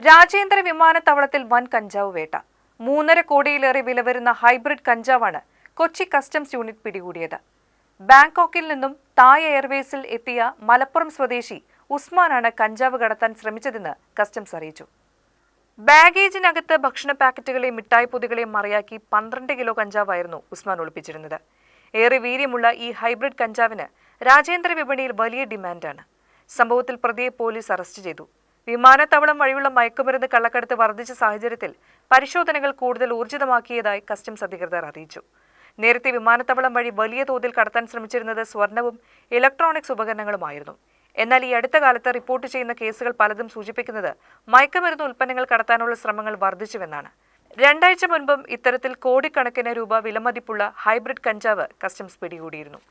രാജ്യാന്തര വിമാനത്താവളത്തിൽ വൻ കഞ്ചാവ് വേട്ട. 3.5 കോടിയിലേറെ വില വരുന്ന ഹൈബ്രിഡ് കഞ്ചാവാണ് കൊച്ചി കസ്റ്റംസ് യൂണിറ്റ് പിടികൂടിയത്. ബാങ്കോക്കിൽ നിന്നും തായ് എയർവേസിൽ എത്തിയ മലപ്പുറം സ്വദേശി ഉസ്മാനാണ് കഞ്ചാവ് കടത്താൻ ശ്രമിച്ചതെന്ന് കസ്റ്റംസ് അറിയിച്ചു. ബാഗേജിനകത്ത് ഭക്ഷണ പാക്കറ്റുകളെയും മിഠായി പൊതികളെയും മറയാക്കി 12 കിലോ കഞ്ചാവായിരുന്നു ഉസ്മാൻ ഒളിപ്പിച്ചിരുന്നത്. ഏറെ വീര്യമുള്ള ഈ ഹൈബ്രിഡ് കഞ്ചാവിന് രാജ്യാന്തര വിപണിയിൽ വലിയ ഡിമാൻഡാണ്. സംഭവത്തിൽ പ്രതിയെ പോലീസ് അറസ്റ്റ് ചെയ്തു. വിമാനത്താവളം വഴിയുള്ള മയക്കുമരുന്ന് കള്ളക്കടത്ത് വർദ്ധിച്ച സാഹചര്യത്തിൽ പരിശോധനകൾ കൂടുതൽ ഊർജിതമാക്കിയതായി കസ്റ്റംസ് അധികൃതർ അറിയിച്ചു. നേരത്തെ വിമാനത്താവളം വഴി വലിയ തോതിൽ കടത്താൻ ശ്രമിച്ചിരുന്നത് സ്വർണവും ഇലക്ട്രോണിക്സ് ഉപകരണങ്ങളുമായിരുന്നു. എന്നാൽ ഈ അടുത്ത കാലത്ത് റിപ്പോർട്ട് ചെയ്യുന്ന കേസുകൾ പലതും സൂചിപ്പിക്കുന്നത് മയക്കുമരുന്ന് ഉൽപ്പന്നങ്ങൾ കടത്താനുള്ള ശ്രമങ്ങൾ വർദ്ധിച്ചുവെന്നാണ്. 2 ആഴ്ച മുൻപും ഇത്തരത്തിൽ കോടിക്കണക്കിന് രൂപ വിലമതിപ്പുള്ള ഹൈബ്രിഡ് കഞ്ചാവ് കസ്റ്റംസ് പിടികൂടിയിരുന്നു.